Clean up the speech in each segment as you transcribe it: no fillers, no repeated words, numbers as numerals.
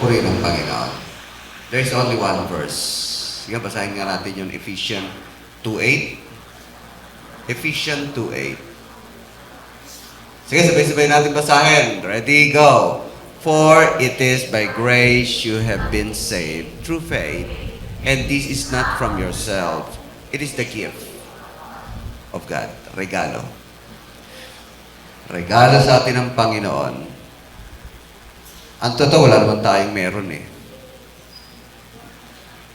Purihin ng Panginoon. There's only one verse. Sige, basahin nga natin yung Ephesians 2:8. Ephesians 2:8. Sige, sabay-sabay natin basahin. Ready, go. For it is by grace you have been saved through faith, and this is not from yourselves. It is the gift of God. Regalo. Regalo sa atin ng Panginoon. Ang totoo, wala naman tayong meron eh.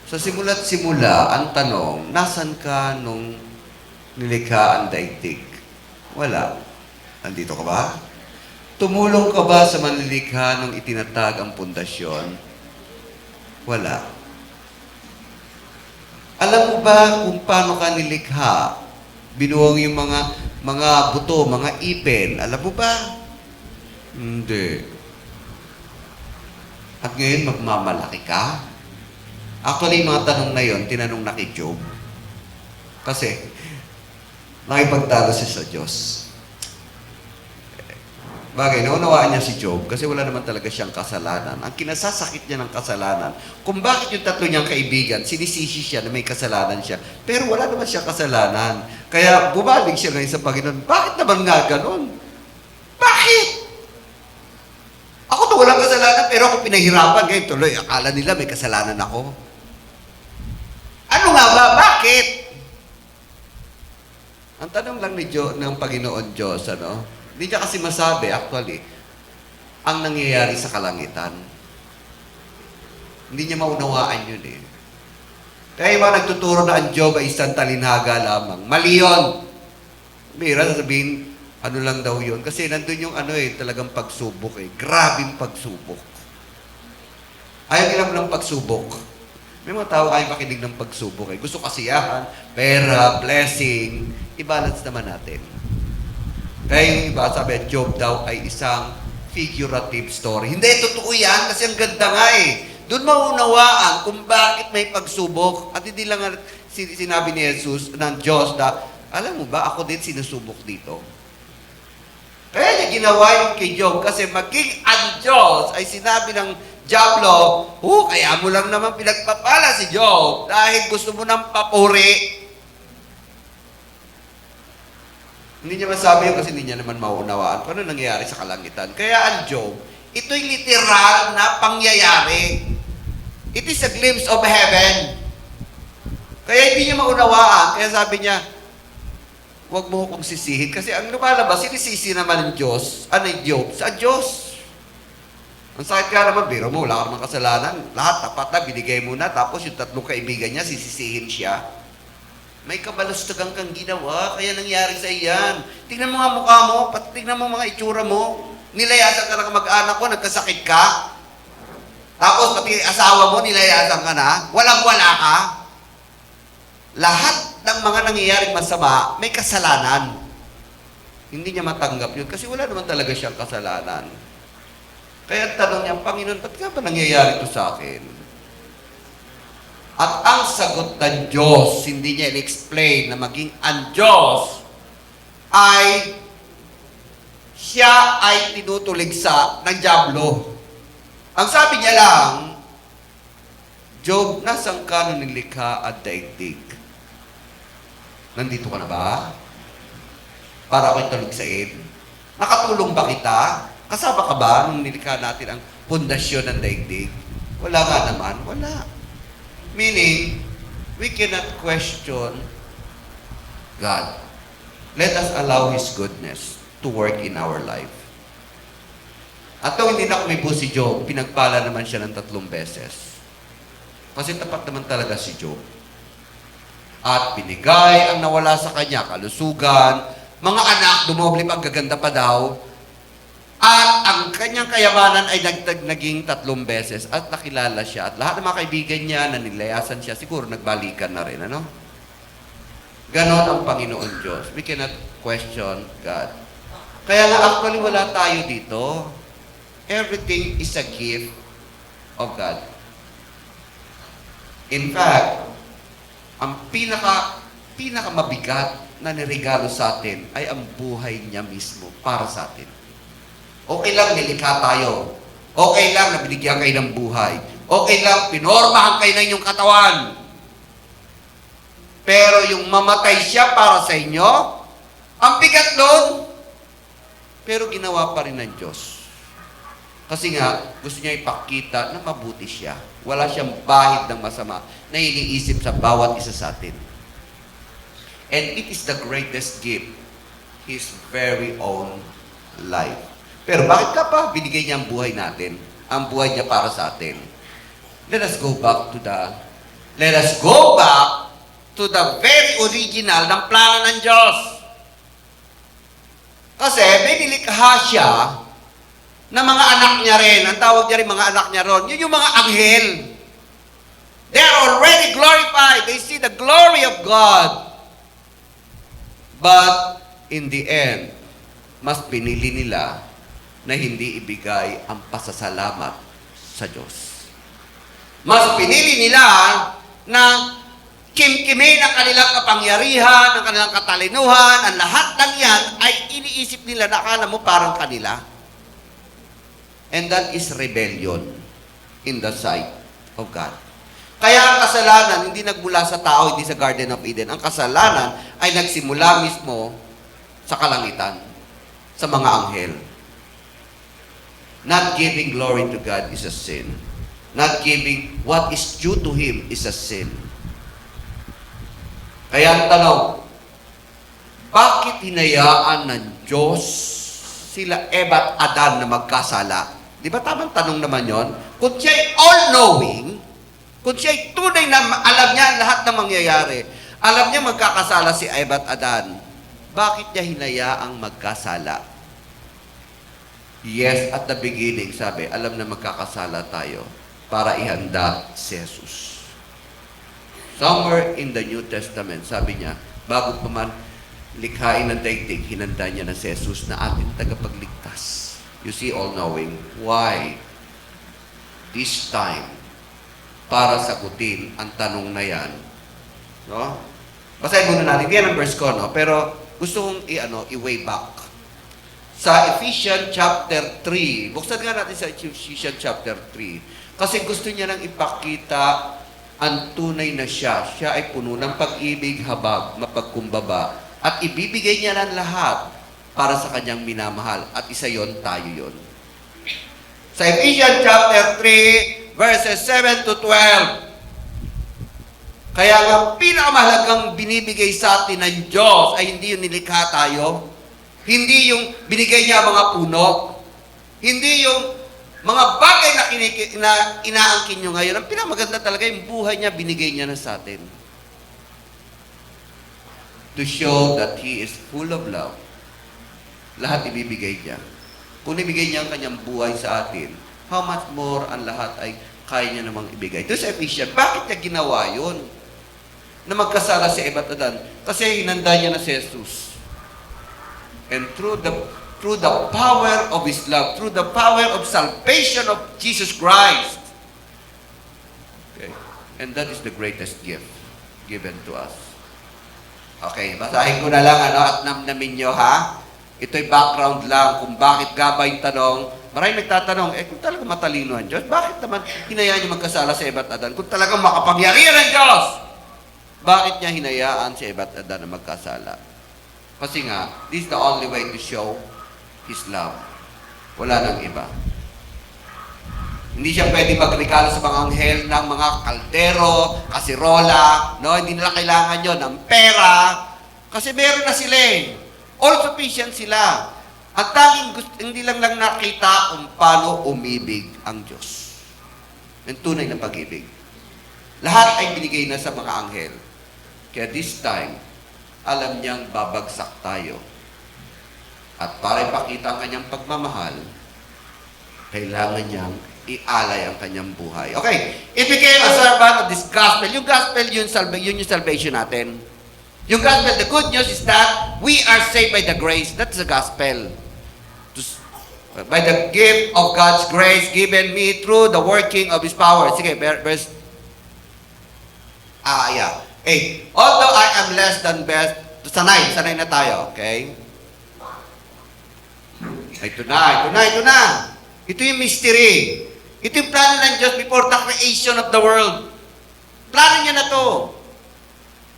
Sa simula't simula, ang tanong, nasan ka nung nilikha ang daigdig? Wala. Nandito ka ba? Tumulong ka ba sa manlilikha nung itinatag ang pundasyon? Wala. Alam mo ba kung paano ka nilikha? Binuwang yung mga buto, mga ipin. Alam mo ba? Hindi. At ngayon, magmamalaki ka? Actually, yung mga tanong na yon, tinanong na kay Job. Kasi, nakipagtalo siya sa Diyos. Bagay, naunawaan niya si Job kasi wala naman talaga siyang kasalanan. Ang kinasasakit niya ng kasalanan, kung bakit yung tatlo niyang kaibigan, sinisisi siya na may kasalanan siya, pero wala naman siyang kasalanan. Kaya bumalik siya ngayon sa Panginoon, bakit naman nga ganon? Bakit? Ako to walang kasalanan, pero ako pinahirapan. Ngayon tuloy, akala nila may kasalanan ako. Ano nga ba? Bakit? Ang tanong lang ng Panginoon Diyos, hindi niya kasi masabi, actually, ang nangyayari sa kalangitan. Hindi niya maunawaan yun eh. Kaya yung mga nagtuturo na ang Job ay isang talinhaga lamang. Mali yun. Mira, sabihin, ano lang daw yun. Kasi nandun yung talagang pagsubok eh. Grabing pagsubok. Ayaw nila ng pagsubok. May mga tao ayaw makinig ng pagsubok eh. Gusto kasiyahan, pera, blessing. I-balance naman natin. Kaya yung iba, sabi, Job daw ay isang figurative story. Hindi, totoo yan kasi ang ganda nga eh. Doon maunawaan kung bakit may pagsubok. At hindi lang sinabi ni Jesus ng Diyos na, alam mo ba, ako din sinusubok dito. Kaya niya ginawa yung kay Job kasi maging ang Diyos ay sinabi ng Diablo, kaya mo lang naman pinagpapala si Job dahil gusto mo ng papuri. Hindi niya masabi yun kasi hindi niya naman mauunawaan kung ano nangyayari sa kalangitan. Kaya ang Job, ito'y literal na pangyayari. It is a glimpse of heaven. Kaya hindi niya maunawaan. Kaya sabi niya, huwag mo kong sisihin. Kasi ang lumalabas, sinisisi naman ng Diyos. Ano yung Job? Sa Diyos. Ang sakit ka naman, biro mo, wala ka naman kasalanan. Lahat, tapat na, binigay mo na. Tapos yung tatlong kaibigan niya, sisisihin siya. May kabalustugan kang ginawa, kaya nangyari sa iyan. Tingnan mo nga mukha mo, pati tingnan mo mga itsura mo. Nilayasan ka ng mag-anak ko, nagkasakit ka. Tapos pati asawa mo, nilayasan ka na. Walang-wala ka. Lahat ng mga nangyayaring masama, may kasalanan. Hindi niya matanggap yun kasi wala naman talaga siyang kasalanan. Kaya tanong niya, Panginoon, ba't nga ba nangyayari ito sa akin? At ang sagot ng Diyos, hindi niya in-explain na maging ang Diyos ay siya ay tinutuligsa ng Diablo. Ang sabi niya lang, Job, nasaan ka nung nilikha at daigdig? Nandito ka na ba? Para ako'y tuligsain? Nakatulong ba kita? Kasama ka ba nung nilikha natin ang pundasyon ng daigdig? Wala nga naman, wala. Meaning, we cannot question God. Let us allow His goodness to work in our life. At kung hindi na kumibo si Job, pinagpala naman siya ng 3 beses. Kasi tapat naman talaga si Job. At binigay ang nawala sa kanya, kalusugan, mga anak, dumoble pang gaganda pa daw, at ang kanyang kayamanan ay naging 3 beses at nakilala siya. At lahat ng mga kaibigan niya na nilayasan siya, siguro nagbalikan na rin, Ganon ang Panginoon Diyos. We cannot question God. Kaya nga actually wala tayo dito. Everything is a gift of God. In fact, ang pinakamabigat na niregalo sa atin ay ang buhay niya mismo para sa atin. Okay lang, nilikha tayo. Okay lang na binigyan kayo ng buhay. Okay lang, pinormahan kayo ng inyong katawan. Pero yung mamatay siya para sa inyo, ang bigat nun. Pero ginawa pa rin ng Diyos. Kasi nga, gusto niya ipakita na mabuti siya. Wala siyang bahid ng masama na iniisip sa bawat isa sa atin. And it is the greatest gift, His very own life. Pero bakit ka pa binigay niya ang buhay natin? Ang buhay niya para sa atin. Let us go back to the very original ng plano ng Diyos. Kasi may nilikha siya na mga anak niya rin. Ang tawag niya rin mga anak niya ron. Yun yung mga anghel. They are already glorified. They see the glory of God. But in the end, mas pinili nila na hindi ibigay ang pasasalamat sa Diyos. Mas pinili nila na kimkimin ang kanilang kapangyarihan, ang kanilang katalinuhan, ang lahat ng yan ay iniisip nila na akala mo parang kanila. And that is rebellion in the sight of God. Kaya ang kasalanan, hindi nagmula sa tao, hindi sa Garden of Eden. Ang kasalanan ay nagsimula mismo sa kalangitan, sa mga anghel. Not giving glory to God is a sin. Not giving what is due to Him is a sin. Kaya ang tanong, bakit hinayaan ng Diyos sila Eva at Adan na magkasala? Di ba tamang tanong naman yon? Kung siya'y all-knowing, kung siya'y tunay na alam niya lahat ng mangyayari, alam niya magkakasala si Eva at Adan, bakit niya hinayaang magkasala? Yes, at the beginning, sabi, alam na magkakasala tayo para ihanda si Jesus. Somewhere in the New Testament, sabi niya, bago pa man likhain ng daigdig, hinanda niya na si Jesus na ating tagapagligtas. You see, all-knowing. Why? This time, para sagutin ang tanong na yan. No? Basahin muna natin. Yan ang verse ko, no? Pero gusto kong i-way back. Sa Ephesians chapter 3, buksan nga natin sa Ephesians chapter 3, kasi gusto niya nang ipakita ang tunay na siya. Siya ay puno ng pag-ibig, habag, mapagkumbaba, at ibibigay niya ng lahat para sa kanyang minamahal. At isa yon, tayo yon. Sa Ephesians chapter 3, verses 7 to 12, kaya ang pinakamahalagang binibigay sa atin ng Diyos ay hindi yung nilikha tayo, hindi yung binigay niya mga puno, hindi yung mga bagay na inaangkin nyo ngayon. Ang pinamaganda talaga yung buhay niya, binigay niya na sa atin. To show that He is full of love. Lahat ibibigay niya. Kung ibigay niya ang kanyang buhay sa atin, how much more ang lahat ay kaya niya namang ibigay. Ito sa Ephesians, bakit niya ginawa yun? Na magkasala si Eva at Adan? Kasi hinanda niya na si Jesus. And through the power of His love, through the power of salvation of Jesus Christ. Okay. And that is the greatest gift given to us. Okay, basahin ko na lang at namnamin nyo, ha? Ito'y background lang kung bakit gabay tanong. Maraming nagtatanong, kung talagang matalino ang Diyos, bakit naman hinayaan niya magkasala si Eva at Adan? Kung talagang makapangyarihan ang Diyos, bakit niya hinayaan si Eva at Adan na magkasala? Kasi nga, this is the only way to show His love. Wala nang iba. Hindi siya pwede magregalo sa mga anghel ng mga kaldero, kasirola, no? Hindi nila kailangan yon ng pera, kasi meron na sila eh. All sufficient sila. Ang tanging hindi lang nakita kung paano umibig ang Diyos. Ang tunay na pag-ibig. Lahat ay binigay na sa mga anghel. Kaya this time, alam niyang babagsak tayo. At para ipakita ang kanyang pagmamahal, kailangan niyang ialay ang kanyang buhay. Okay, it became a servant of this gospel. Yung gospel, yun yung salvation natin. Yung gospel, the good news is that we are saved by the grace. That's the gospel. By the gift of God's grace given me through the working of His power. Sige, verse. Yeah. 8. Although I am less than best, sanay na tayo, okay? Ito na. Ito yung mystery. Ito yung plano ng Diyos before the creation of the world. Plano niya na to.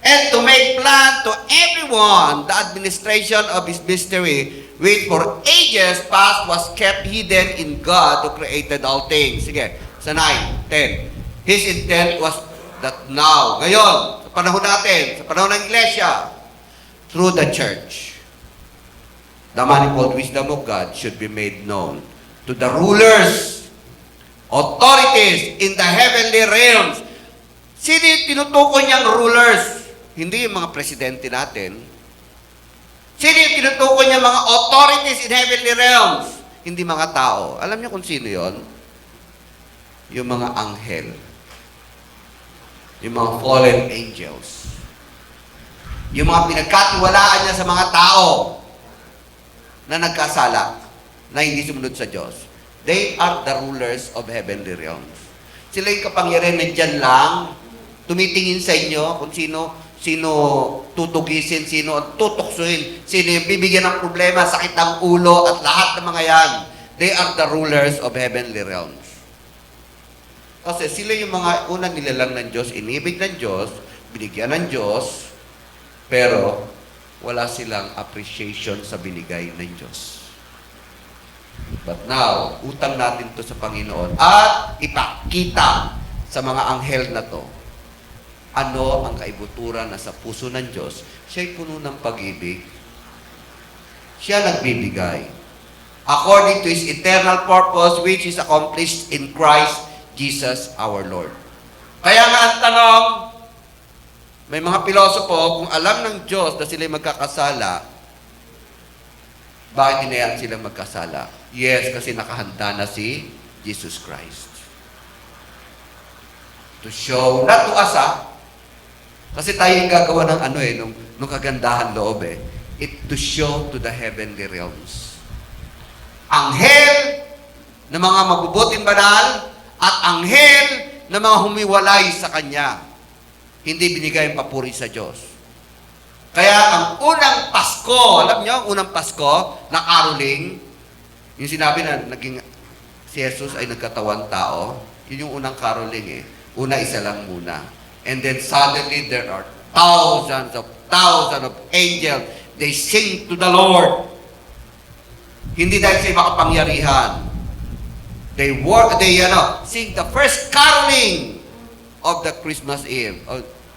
And to make plan to everyone the administration of His mystery, which for ages past was kept hidden in God who created all things. Sige, sa 9, 10. His intent was that now, ngayon, sa panahon natin, sa panahon ng Iglesia, through the church, the manifold wisdom of God should be made known to the rulers, authorities in the heavenly realms. Sino yung tinutukoy niyang rulers? Hindi yung mga presidente natin. Sino yung tinutukoy niya mga authorities in heavenly realms? Hindi mga tao. Alam niyo kung sino yon? Yung mga anghel. Yung mga fallen angels. Yung mga pinagkatiwalaan niya sa mga tao na nagkasala, na hindi sumunod sa Diyos. They are the rulers of heavenly realms. Sila yung kapangyarihan na dyan lang, tumitingin sa inyo kung sino tutugisin, sino ang tutuksuhin, sino yung bibigyan ng problema, sakit ng ulo, at lahat ng mga yan. They are the rulers of heavenly realms. Kasi sila yung mga unang nilalang ng Diyos, inibig ng Diyos, binigyan ng Diyos, pero wala silang appreciation sa binigay ng Diyos. But now, utang natin to sa Panginoon at ipakita sa mga anghel na to ano ang kaibuturan na sa puso ng Diyos. Siya'y puno ng pag-ibig. Siya nagbibigay. According to His eternal purpose, which is accomplished in Christ Jesus our Lord. Kaya nga ang tanong, may mga pilosopo, kung alam ng Diyos na sila'y magkakasala, bakit hinayaan silang magkasala? Yes, kasi nakahanda na si Jesus Christ. To show, not to us kasi tayo yung gagawa ng nung kagandahan loob to show to the heavenly realms. Anghel na mga mabubuting banal at anghel na mga humiwalay sa Kanya. Hindi binigay ang papuri sa Diyos. Kaya ang unang Pasko, alam niyo, ang unang Pasko na caroling, yung sinabi na si Jesus ay nagkatawang tao, yun yung unang caroling Una, isa lang muna. And then suddenly there are thousands of angels. They sing to the Lord. Hindi dahil sa makapangyarihan. They sing the first caroling of the Christmas Eve,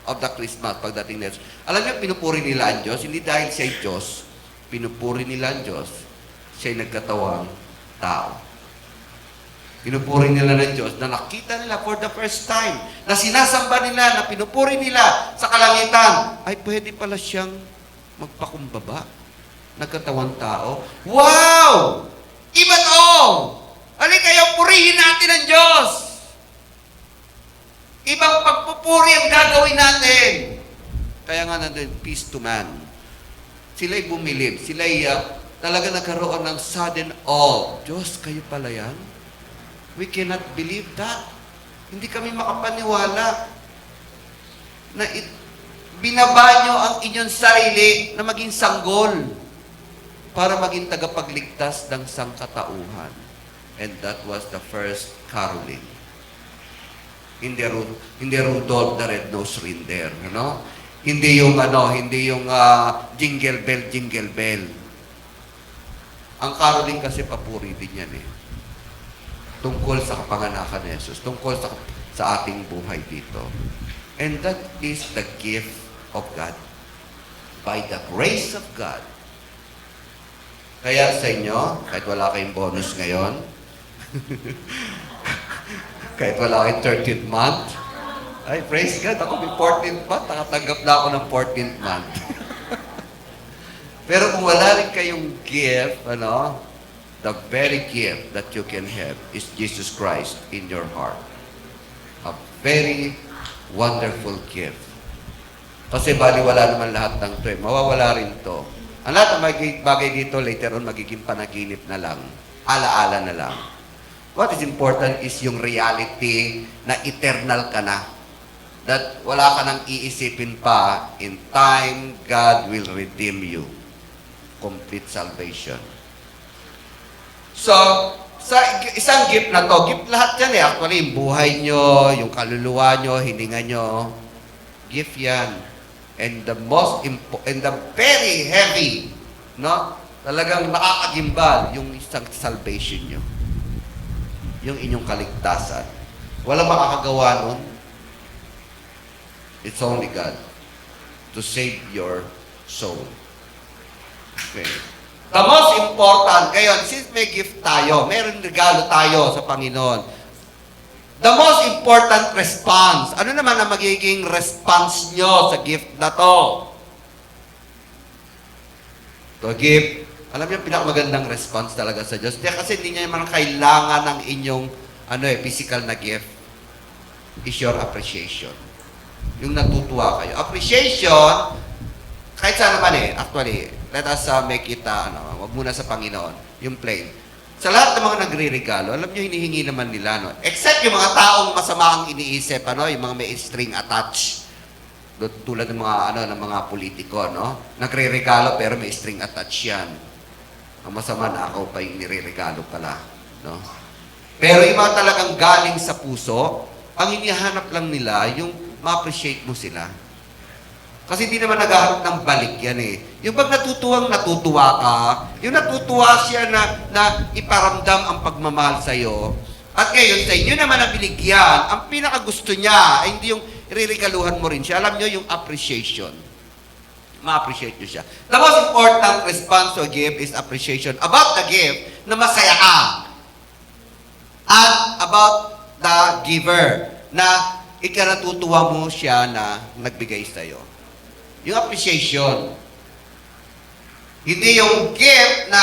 of the Christmas, pagdating na. Alam niyo, pinupuri nila ang Diyos, hindi dahil siya'y Diyos, pinupuri nila ang Diyos, siya'y nagkatawang tao. Pinupuri nila ng Diyos na nakita nila for the first time, na sinasamba nila, na pinupuri nila sa kalangitan, ay pwede pala siyang magpakumbaba, nagkatawang tao. Wow! Iba to! Halika kayo, purihin natin ang Diyos! Ibang pagpupuri ang gagawin natin. Kaya nga nandun, peace to man. Sila'y bumilib. Sila'y talaga nagkaroon ng sudden awe. Diyos, kayo pala yan? We cannot believe that. Hindi kami makapaniwala na binaba nyo ang inyong sarili na maging sanggol para maging tagapagligtas ng sangkatauhan. And that was the first caroling. Hindi Rudolph the Red-Nosed Reindeer, Hindi yung jingle bell, jingle bell. Ang caroling kasi papuri din yan tungkol sa kapanganakan ni Jesus, tungkol sa ating buhay dito. And that is the gift of God. By the grace of God. Kaya sa inyo, kahit wala kayong bonus ngayon, kahit wala kayong 13th month, ay, praise God, ako may 14th month, nakatanggap na ako ng 14th month. Pero kung wala rin kayong gift, the very gift that you can have is Jesus Christ in your heart. A very wonderful gift. Kasi baliwala naman lahat ng ito Mawawala rin to. Ang lahat ng bagay dito, later on, magiging panaginip na lang. Alaala na lang. What is important is yung reality na eternal ka na. That wala ka nang iisipin pa. In time, God will redeem you. Complete salvation. So, sa isang gift na to, gift lahat yan eh. Actually, yung buhay nyo, yung kaluluwa nyo, hininga nyo, gift yan. And and the very heavy, no? Talagang nakakagimbal yung isang salvation nyo. Yung inyong kaligtasan. Walang makakagawa nun. It's only God to save your soul. Okay. The most important, ngayon, since may gift tayo, meron regalo tayo sa Panginoon, the most important response, ano naman ang magiging response nyo sa gift na to? To give, alam niyo, pinakamagandang response talaga sa Diyos. Kasi hindi niya naman kailangan ng inyong physical na gift. Is your appreciation. Yung natutuwa kayo. Appreciation, kahit saan naman actually, let us make it, wag muna sa Panginoon, yung plain. Sa lahat ng mga nagre-regalo, alam nyo, hinihingi naman nila, no? Except yung mga taong masama ang iniisip, yung mga may string attached. Tulad ng mga, ng mga politiko, no? Nagre-regalo pero may string attached yan. Ang masama na ako pa yung nire-regalo pala, no? Pero yung mga talagang galing sa puso, ang hinihanap lang nila, yung ma-appreciate mo sila. Kasi hindi naman naghahanap ng balik yan eh. Yung pag natutuwa ka, yung natutuwa siya na iparamdam ang pagmamahal sa'yo, at ngayon, sa inyo naman ang binigyan, ang pinakagusto niya, ay hindi yung iriregaluhan mo rin siya. Alam nyo, yung appreciation. Ma-appreciate nyo siya. The most important response to a gift is appreciation about the gift na masaya ka. At about the giver na ikanatutuwa mo siya na nagbigay sa'yo. Yung appreciation. Hindi yung gift na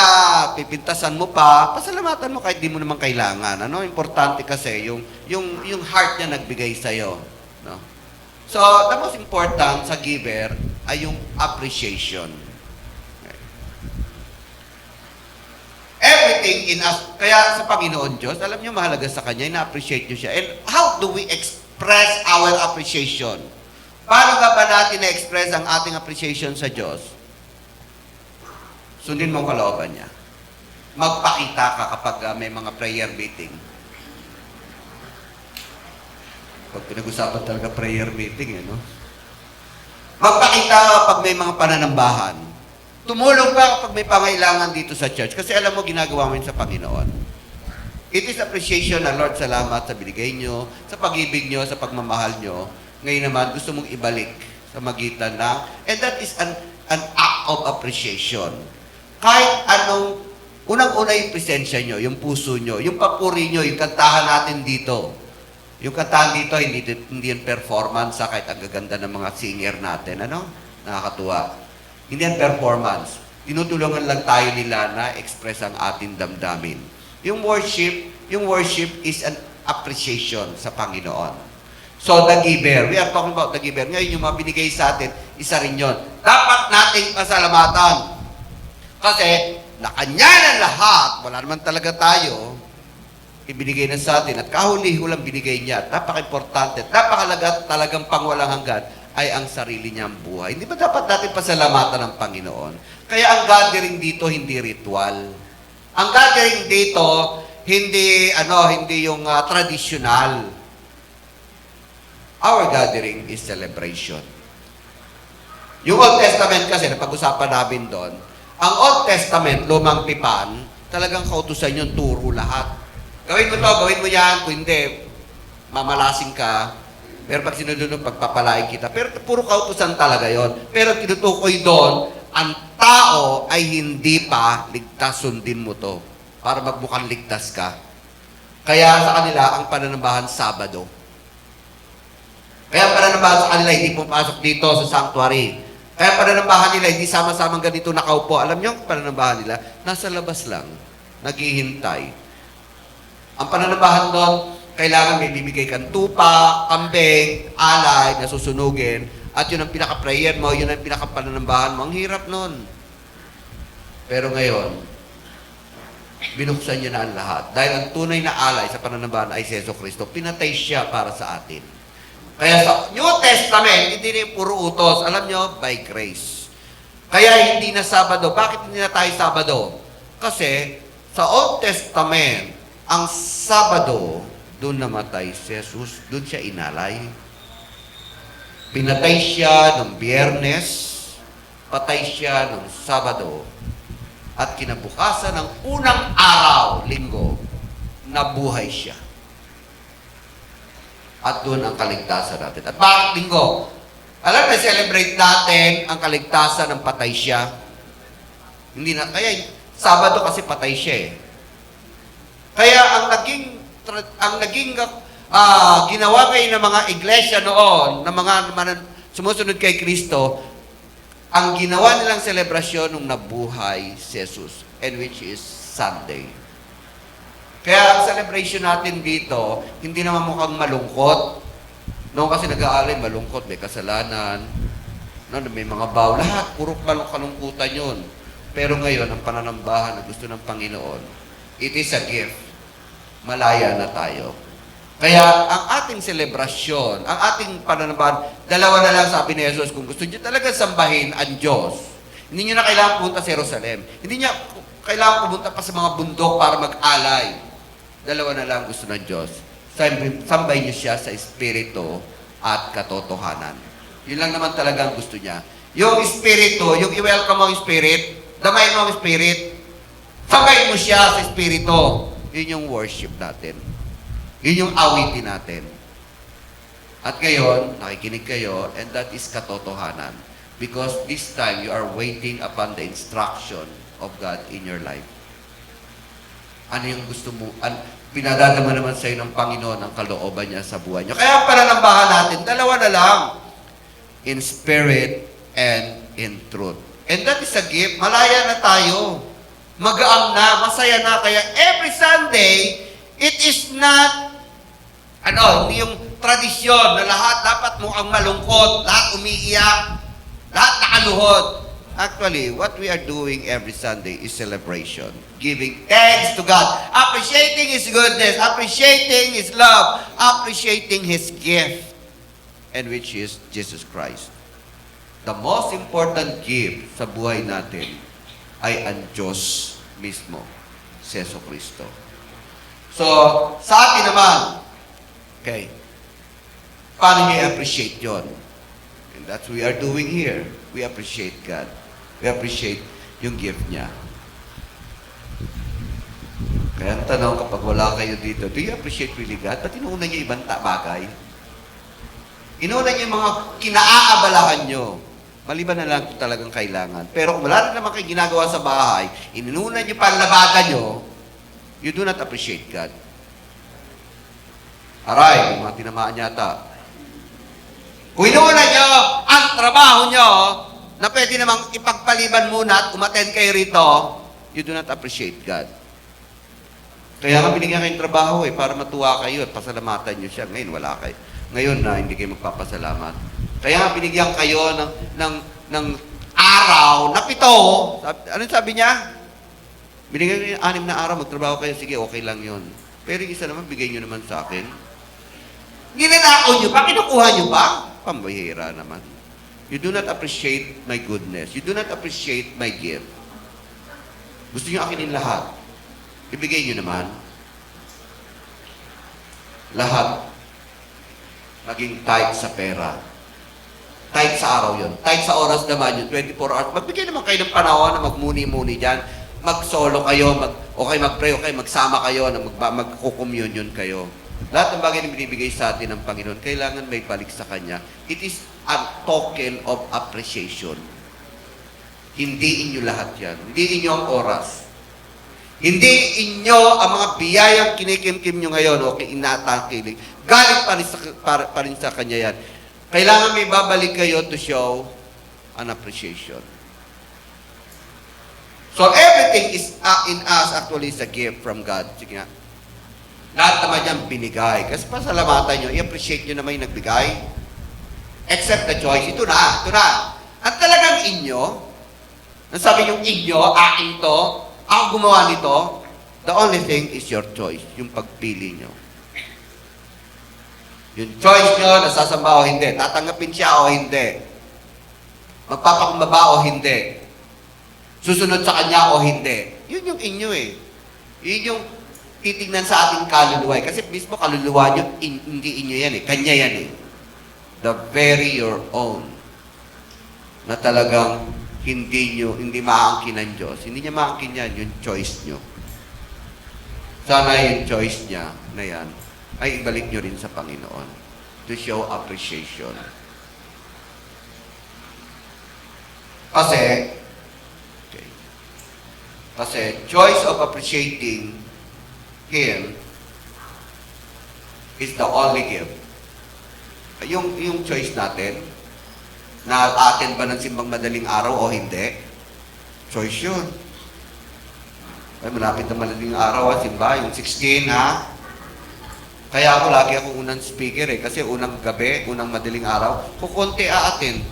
pipintasan mo pa, pasalamatan mo kahit di mo naman kailangan. Importante kasi yung heart niya nagbigay sa'yo. No? So, the most important sa giver ay yung appreciation. Everything in us, kaya sa Panginoon Diyos, alam niyo mahalaga sa Kanya, na-appreciate niyo siya. And how do we express our appreciation? Paano ka ba natin na-express ang ating appreciation sa Diyos? Sundin mo ang kalooban niya. Magpakita ka kapag may mga prayer meeting. Pag pinag-usapan talaga prayer meeting, no? Magpakita ka kapag may mga pananambahan. Tumulong ka kapag may pangailangan dito sa church. Kasi alam mo, ginagawa mo yun sa Panginoon. It is appreciation na, Lord, salamat sa binigay nyo, sa pag-ibig nyo, sa pagmamahal nyo. Ngayon naman, gusto mong ibalik sa magitan ng, and that is an act of appreciation. Kahit anong, unang-una yung presensya nyo, yung puso nyo, yung papuri nyo, yung kantahan natin dito. Yung kantahan dito, hindi yung performance, kahit ang gaganda ng mga singer natin, nakakatuwa. Hindi yan performance. Tinutulungan lang tayo nila na express ang ating damdamin. Yung worship is an appreciation sa Panginoon. So, the giver. We are talking about the giver. Ngayon, yung mga binigay sa atin, isa rin yun. Dapat nating pasalamatan. Kasi, na Kanya ng lahat, wala naman talaga tayo, ibinigay na sa atin. At kahuli-hulang binigay niya. At napaka-importante, napakalaga talagang pangwalang hanggan, ay ang sarili niyang buhay. Hindi ba dapat natin pasalamatan ng Panginoon? Kaya ang gathering dito, hindi ritual. Ang gathering dito, hindi yung traditional. Our gathering is celebration. Yung Old Testament kasi, napag-usapan namin doon, ang Old Testament, lumang tipan, talagang kautusan yun, turo lahat. Gawin mo to, gawin mo yan, kung hindi, mamalasing ka. Pero pag sinunod, pagpapalain kita. Pero puro kautusan talaga yon. Pero tinutukoy doon, ang tao ay hindi pa ligtas, sundin mo to. Para magmukhang ligtas ka. Kaya sa kanila, ang pananambahan Sabado. Kaya pananambahan sa kanila, hindi pumapasok dito sa sanctuary. Kaya pananambahan nila, hindi sama-samang ganito nakaupo. Alam niyo ang pananambahan nila? Nasa labas lang. Naghihintay. Ang pananambahan doon, kailangan may bibigay kang tupa, kambing, alay, na susunugin. At yun ang pinaka-prayer mo, yun ang pinaka-pananambahan mo. Ang hirap nun. Pero ngayon, binuksan niya na ang lahat. Dahil ang tunay na alay sa pananambahan ay si Jesu Cristo. Pinatay siya para sa atin. Kaya sa New Testament, hindi rin puro utos. Alam nyo, by grace. Kaya hindi na Sabado. Bakit hindi na tayo Sabado? Kasi sa Old Testament, ang Sabado, doon namatay si Jesus, doon siya inalay. Pinatay siya ng Biyernes, patay siya ng Sabado, at kinabukasan ng unang araw, Linggo, nabuhay siya. At doon ang kaligtasan natin. At bakit Linggo? Alam na, celebrate natin ang kaligtasan ng patay siya. Hindi na, kaya Sabado kasi patay siya eh. Kaya ang naging ginawa ngayon ng mga iglesia noon, ng mga sumusunod kay Kristo, ang ginawa nilang selebrasyon nung nabuhay si Jesus, and which is Sunday. Kaya ang celebration natin dito, hindi naman mukhang malungkot. Noon kasi nag-aalay, malungkot, may kasalanan, may mga baw, lahat, puro kalungkutan yun. Pero ngayon, ang pananambahan na gusto ng Panginoon, it is a gift. Malaya na tayo. Kaya ang ating selebrasyon, ang ating pananambahan, dalawa na lang sabi ni Jesus, kung gusto niyo talaga sambahin ang Diyos, hindi niyo na kailangan pumunta sa Jerusalem. Hindi niya kailangan pumunta pa sa mga bundok para mag-alay. Dalawa na lang gusto ng Diyos. Sambahin niyo siya sa Espiritu at katotohanan. Yun lang naman talaga ang gusto niya. Yung Espiritu, yung i-welcome mo ang Spirit, damayin mo ang Spirit, sambahin mo siya sa Espiritu. Yun yung worship natin. Yun yung awitin natin. At ngayon, nakikinig kayo, and that is katotohanan. Because this time, you are waiting upon the instruction of God in your life. Ano yung gusto mo? Pinadadama naman sa'yo ng Panginoon ang kalooban niya sa buhay niyo. Kaya ang pananambahan natin, dalawa na lang. In spirit and in truth. And that is a gift. Malaya na tayo. Magaang na, masaya na. Kaya every Sunday, it is not, hindi yung tradisyon na lahat dapat mo ang malungkot, lahat umiiyak, lahat nakaluhod. Actually, what we are doing every Sunday is celebration. Giving thanks to God. Appreciating His goodness. Appreciating His love. Appreciating His gift. And which is Jesus Christ. The most important gift sa buhay natin ay ang Diyos mismo, si Yesu Cristo. So, sa atin naman, okay, paano niyo i-appreciate yun? And that's what we are doing here. We appreciate God. We appreciate yung gift niya. Kaya ang tanong, kapag wala kayo dito, do you appreciate really God? Ba't inuuna niyo ibang bagay? Inuuna niyo yung mga kinaaabalahan niyo. Maliban na lang kung talagang kailangan. Pero kung wala na naman kayo ginagawa sa bahay, inuuna niyo panlabagan niyo, you do not appreciate God. Aray, yung mga tinamaan yata. Kung inuuna niyo ang trabaho niyo, na pwede namang ipagpaliban muna at umattend kayo rito, you do not appreciate God. Kaya nga binigyan kayong trabaho para matuwa kayo at pasalamatan niyo siya. Ngayon, wala kayo. Ngayon na, hindi kayo magpapasalamat. Kaya nga binigyan kayo ng araw na 7. Ano sabi niya? Binigyan niyo yung 6 na araw, magtrabaho kayo. Sige, okay lang yun. Pero yung isa naman, bigay niyo naman sa akin. Ginanakaw niyo pa? Kinukuha niyo pa? Pambihira naman. You do not appreciate my goodness. You do not appreciate my gift. Gusto niyo akinin lahat. Ibigay niyo naman. Lahat. Maging tight sa pera. Tight sa araw yun. Tight sa oras naman yun. 24 hours. Magbigay naman kayo ng panahon na magmuni-muni dyan. Mag-solo kayo. Okay mag-pray. Okay magsama kayo. Magkukommunion kayo. Lahat ng bagay na binibigay sa atin ng Panginoon, kailangan may balik sa Kanya. It is a token of appreciation. Hindi inyo lahat yan. Hindi inyo ang oras. Hindi inyo ang mga biyayang kinikimkim nyo ngayon o inatakilig. Galing pa rin sa Kanya yan. Kailangan may babalik kayo to show an appreciation. So everything is in us actually is a gift from God. Sige nga. Lahat naman yan binigay. Kasi pasalamatan nyo, i-appreciate nyo naman yung nagbigay. Except the choice. Ito na. At talagang inyo, nasabi yung inyo, akin to, ako gumawa nito, the only thing is your choice. Yung pagpili nyo. Yung choice nyo, nasasamba o hindi. Tatanggapin siya o hindi. Magpapakumbaba o hindi. Susunod sa kanya o hindi. Yun yung inyo eh. Yun yung titingnan sa ating kaluluwa. Kasi mismo kaluluwa nyo, hindi inyo yan eh. Kanya yan eh. The very your own. Na talagang hindi maangkin ng Diyos. Hindi niya maangkin yan, yung choice nyo. Sana yung choice niya na yan ay ibalik nyo rin sa Panginoon to show appreciation. Kasi choice of appreciating Him is the only gift. Yung choice natin, na atin ba ng simbang madaling araw o hindi, choice yun. Ay, malapit na madaling araw, simba, yung 16, ha? Kaya ako, lagi akong unang speaker eh, kasi unang gabi, unang madaling araw, kukunti aatin.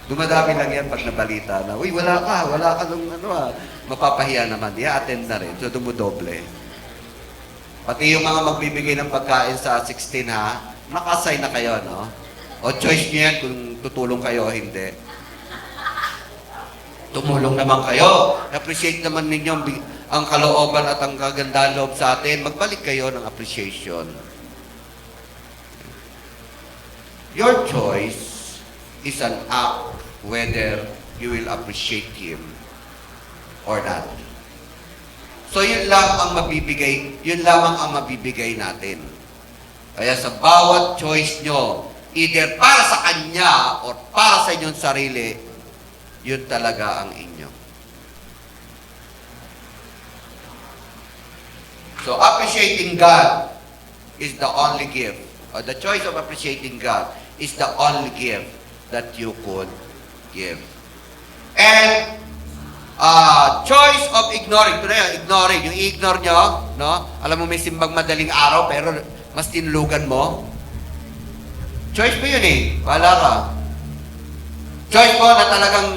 Dumadami lang yan pag nabalita na, uy, wala ka nung mapapahiya naman, i-attend na rin, so dumudoble. Pati yung mga magbibigay ng pagkain sa 16, ha, nakasay na kayo, no? O choice nyo yan kung tutulong kayo o hindi. Tumulong naman kayo. Appreciate naman ninyo ang kalooban at ang kagandang loob sa atin. Magbalik kayo ng appreciation. Your choice is an act whether you will appreciate Him or not. So yun lamang ang mabibigay natin. Kaya sa bawat choice nyo, either para sa Kanya or para sa inyong sarili, yun talaga ang inyo. So appreciating God is the only gift. Or the choice of appreciating God is the only gift that you could give. And choice of ignoring. Ito na yun, ignoring. Yung i-ignore nyo, no? Alam mo may simbang madaling araw, pero mas tinulugan mo. Choice mo yun eh. Bahala ka. Choice mo na talagang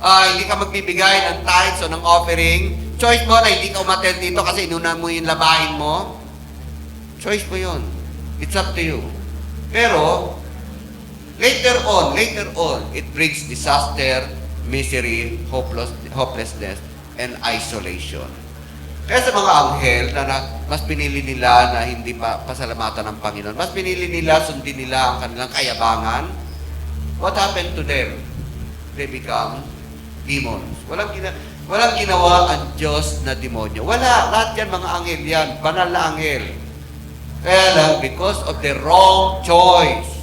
hindi ka magbibigay ng tithes o ng offering. Choice mo na hindi ka umattend dito kasi inuna mo yung labahin mo. Choice mo yun. It's up to you. Pero, later on, it brings disaster, misery, hopelessness, and isolation. Kaya sa mga anghel na mas pinili nila na hindi pa pasalamatan ng Panginoon, mas pinili nila, sundin nila ang kanilang kayabangan, what happened to them? They become demons. Walang ginawa ang Diyos na demonyo. Wala. Lahat yan, mga anghel yan. Banal na anghel. Kaya lang, because of the wrong choice.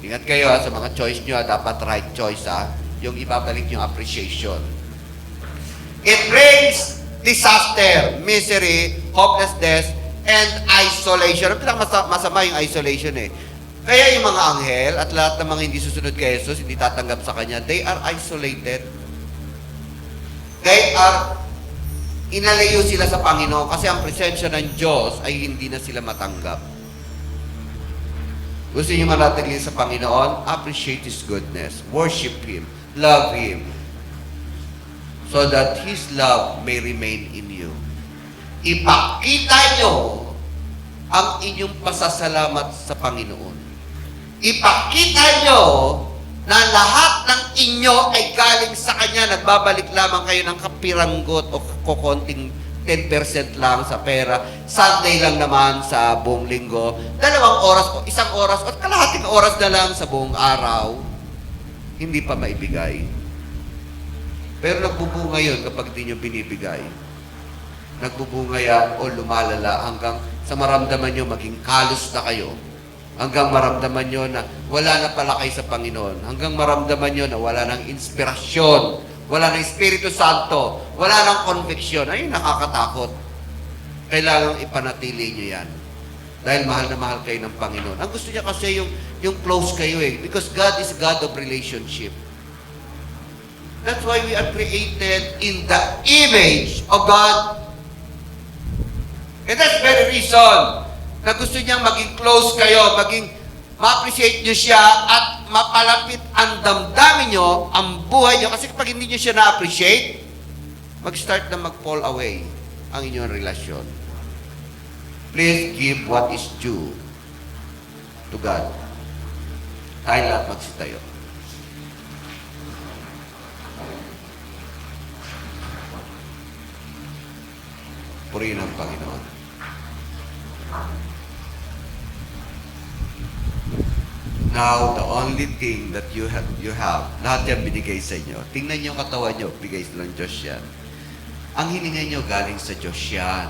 Ingat kayo sa mga choice nyo, dapat right choice yung ibabalik yung appreciation. It brings disaster, misery, hopelessness, and isolation. Ang pinakamasama yung isolation eh. Kaya yung mga anghel at lahat ng mga hindi susunod kay Jesus, hindi tatanggap sa Kanya, they are isolated. Inalayo sila sa Panginoon kasi ang presensya ng Diyos ay hindi na sila matanggap. Gusto niyo manatili sa Panginoon? Appreciate His goodness. Worship Him. Love Him. So that His love may remain in you. Ipakita nyo ang inyong pasasalamat sa Panginoon. Ipakita nyo na lahat ng inyo ay galing sa Kanya. Nagbabalik lamang kayo ng kapiranggot o kukonting 10% lang sa pera. Sunday lang naman sa buong linggo. 2 oras o 1 oras o kalahating oras na lang sa buong araw. Hindi pa maibigay. Pero nagbubunga yun kapag di nyo binibigay. Nagbubunga yan o lumalala hanggang sa maramdaman nyo maging kalos na kayo. Hanggang maramdaman nyo na wala na pala kayo sa Panginoon. Hanggang maramdaman nyo na wala ng inspirasyon, wala ng Espiritu Santo, wala ng conviction. Ay, nakakatakot. Kailangang ipanatili nyo yan. Dahil mahal na mahal kayo ng Panginoon. Ang gusto niya kasi yung close kayo eh. Because God is God of relationship. That's why we are created in the image of God. And that's very reason na gusto niyang maging close kayo, maging ma-appreciate niyo siya at mapalapit ang damdamin niyo, ang buhay niyo. Kasi kapag hindi niyo siya na-appreciate, mag-start na mag-fall away ang inyong relasyon. Please give what is due to God. Tayo lahat magsitayo. Purihin ang Panginoon. Now, the only thing that you have, lahat yan binigay sa inyo. Tingnan nyo ang katawan nyo, bigay ng Diyos yan. Ang hininga nyo, galing sa Diyos yan.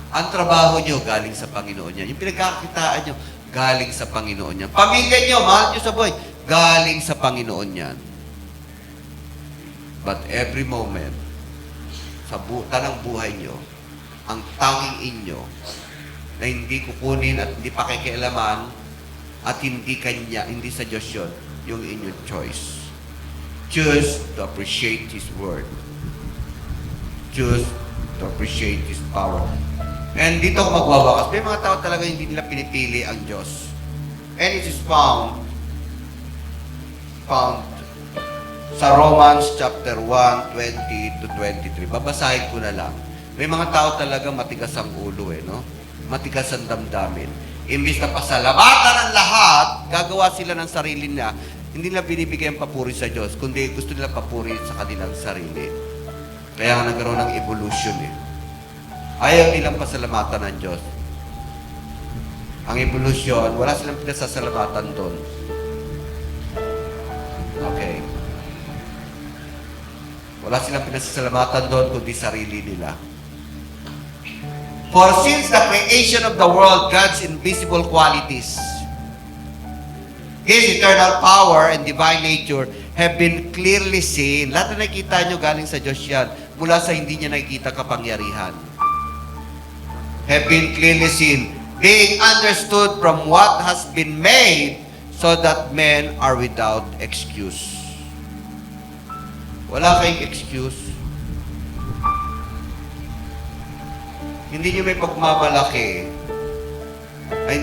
Ang trabaho nyo, galing sa Panginoon yan. Yung pinagkakitaan nyo, galing sa Panginoon yan. Pamilya nyo, mahal nyo sa buhay, galing sa Panginoon yan. But every moment, sa tanang buhay nyo, ang tanging inyo, na hindi kukunin at hindi pakikialaman, at hindi kanya, hindi sa Diyos yun, yung inyong choice. Choose to appreciate His Word. Choose to appreciate His power. And dito ako magwawakas. May mga tao talaga hindi nila pinipili ang Diyos. And it is found sa Romans chapter 1, 20 to 23. Babasahin ko na lang. May mga tao talaga matigas ang ulo no? Matigas ang damdamin. Imbis na pasalamatan ang lahat, gagawa sila ng sarili nila, hindi nila binibigyan papuri sa Diyos, kundi gusto nila papuri sa kanilang sarili. Kaya nga nagkaroon ng evolution Ayaw nilang pasalamatan ng Diyos. Ang evolution, wala silang pinasasalamatan doon. Okay. Wala silang pinasasalamatan doon, kundi sarili nila. For since the creation of the world, God's invisible qualities, His eternal power and divine nature have been clearly seen. Lahat na nakikita nyo galing sa Diyos yan, mula sa hindi niya nakikita kapangyarihan. Have been clearly seen, being understood from what has been made, so that men are without excuse. Wala kayong excuse. Hindi nyo may pagmamalaki. Ay,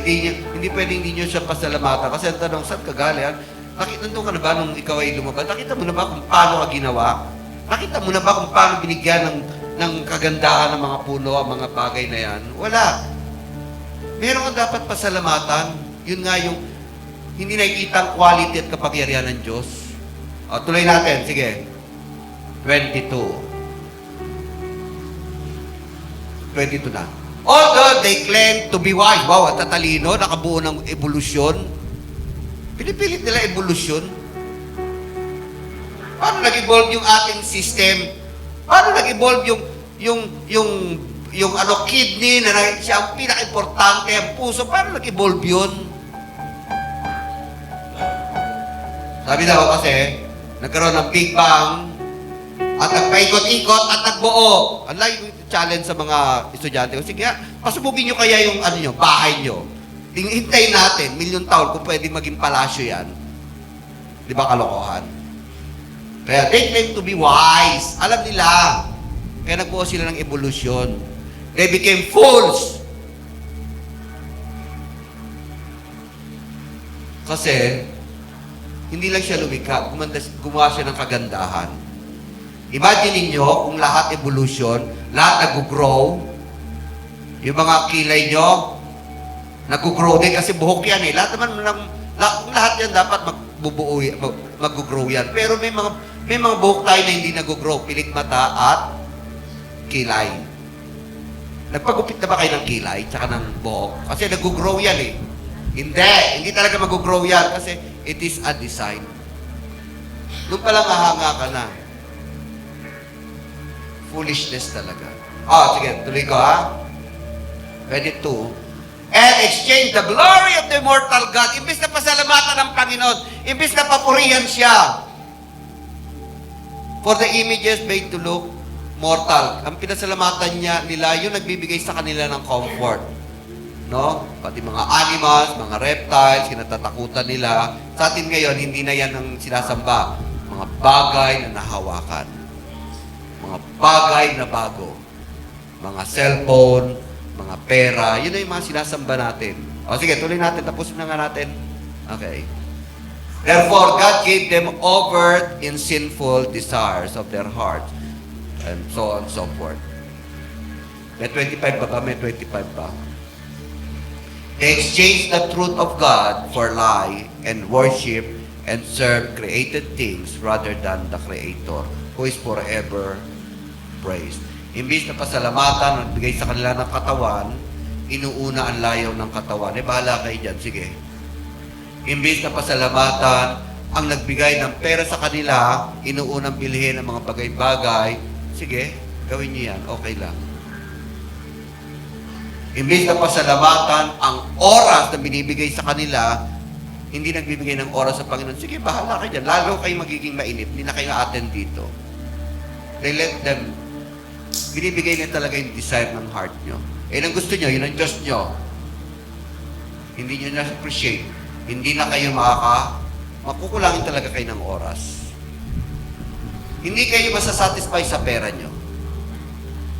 hindi pwedeng hindi nyo siya pasalamatan. Kasi ang tanong, saan ka galing? Nandun ka na ba nung ikaw ay lumabas? Nakita mo na ba kung paano ka ginawa? Nakita mo na ba kung paano binigyan ng kagandahan ng mga puno, ang mga bagay na yan? Wala. Meron ka dapat pasalamatan. Yun nga yung hindi nakikita ang quality at kapangyarihan ng Diyos. O, tuloy natin. Sige. 22 na. Although they claim to be wise, wow, at tatalino, nakabuo ng evolusyon. Pinipilit nila evolusyon. Paano nag-evolve yung ating system? Paano nag-evolve yung kidney na siya ang pinaka-importante, ang puso? Paano nag-evolve yun? Sabi daw kasi, nagkaroon ng Big Bang, at nagpaikot-ikot at nagbuo. Ang lagi challenge sa mga estudyante ko. Sige, pasubugin nyo kaya yung bahay nyo. Hintayin natin, milyon taon, kung pwede maging palasyo yan. Di ba kalokohan? Kaya they claim to be wise. Alam nila. Kaya nagbuo sila ng evolution. They became fools. Kasi, hindi lang siya lumikha, gumawa siya ng kagandahan. Imagine ninyo kung lahat evolution, lahat nag-grow, yung mga kilay nyo, nag-grow din kasi buhok yan Lahat naman, lahat yan dapat mag-grow yan. Pero may mga buhok tayo na hindi nag-grow, pilik mata at kilay. Nagpagupit na ba kayo ng kilay tsaka ng buhok? Kasi nag-grow yan Hindi talaga mag-grow yan kasi it is a design. Doon palang hahanga ka na. Foolishness talaga. Sige, tuloy ko 22. And exchange the glory of the immortal God. Imbis na pasalamatan ng Panginoon, imbis na papurihan siya. For the images made to look mortal. Ang pinasalamatan nila, yung nagbibigay sa kanila ng comfort. No? Pati mga animals, mga reptiles, kinatatakutan nila. Sa atin ngayon, hindi na yan ang sinasamba. Mga bagay na nahawakan. Mga bagay na bago. Mga cellphone, mga pera, yun na yung mga sinasamba natin. Sige, tuloy natin. Tapusin na nga natin. Okay. Therefore, God gave them over in sinful desires of their hearts. And so on and so forth. May 25 ba? May 25 ba? They exchanged the truth of God for lie and worship and serve created things rather than the Creator, who is forever praised. Imbis na pasalamatan, nagbigay sa kanila ng katawan, inuuna ang layaw ng katawan. Bahala kayo dyan, sige. Imbis na pasalamatan, ang nagbigay ng pera sa kanila, inuunang bilhin ang mga bagay-bagay, sige, gawin niyo yan, okay lang. Imbis na pasalamatan, ang oras na binibigay sa kanila, hindi nagbibigay ng oras sa Panginoon, sige, bahala kayo dyan. Lalo kayo magiging mainip, hindi na kayo attend dito. They let them, binibigay niya talaga yung desire ng heart nyo. Ang gusto nyo, yun ang Diyos nyo. Hindi nyo na-appreciate. Hindi na kayo makukulangin talaga kayo ng oras. Hindi kayo masasatisfy sa pera nyo.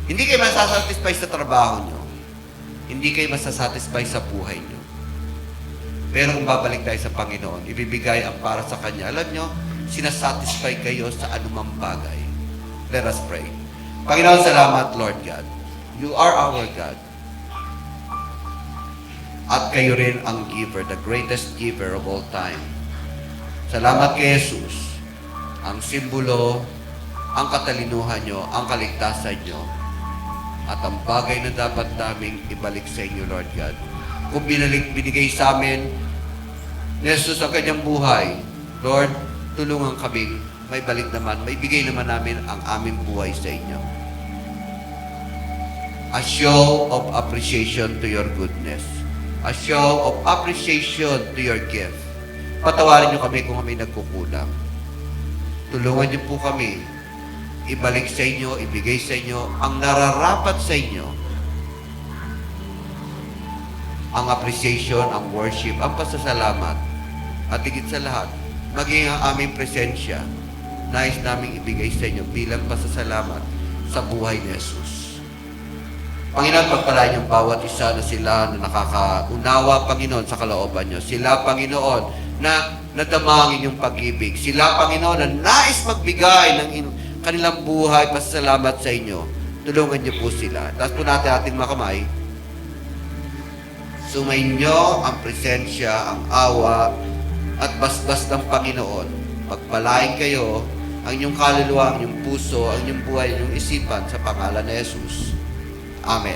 Hindi kayo masasatisfy sa trabaho nyo. Hindi kayo masasatisfy sa buhay nyo. Pero kung babalik tayo sa Panginoon, ibibigay ang para sa Kanya. Alam nyo, sinasatisfy kayo sa anumang bagay. Let us pray. Panginoon, salamat, Lord God. You are our God. At kayo rin ang giver, the greatest giver of all time. Salamat kay Jesus. Ang simbolo, ang katalinuhan nyo, ang kaligtasan nyo, at ang bagay na dapat naming ibalik sa inyo, Lord God. Kung binigay sa amin ni Jesus ang kanyang buhay, Lord, tulungan kami, may balik naman, may bigay naman namin ang aming buhay sa inyo. A show of appreciation to your goodness. A show of appreciation to your gift. Patawarin niyo kami kung kami nagkukulang. Tulungan niyo po kami, ibalik sa inyo, ibigay sa inyo ang nararapat sa inyo. Ang appreciation, ang worship, ang pasasalamat, at higit sa lahat, maging ang aming presensya, nais naming ibigay sa inyo bilang pasasalamat sa buhay ni Jesus. Panginoon, pagpalain yung bawat isa na sila na nakakaunawa, Panginoon, sa kalooban nyo. Sila, Panginoon, na nadamangin yung pag-ibig. Sila, Panginoon, na nais magbigay ng kanilang buhay, pasasalamat sa inyo. Tulungan niyo po sila. Tapos po natin ating makamay. Sumainyo ang presensya, ang awa, at basbas ng Panginoon. Pagpalain kayo, ang inyong kaluluwa, ang inyong puso, ang inyong buhay, ang inyong isipan sa pangalan ni Jesus. Amen.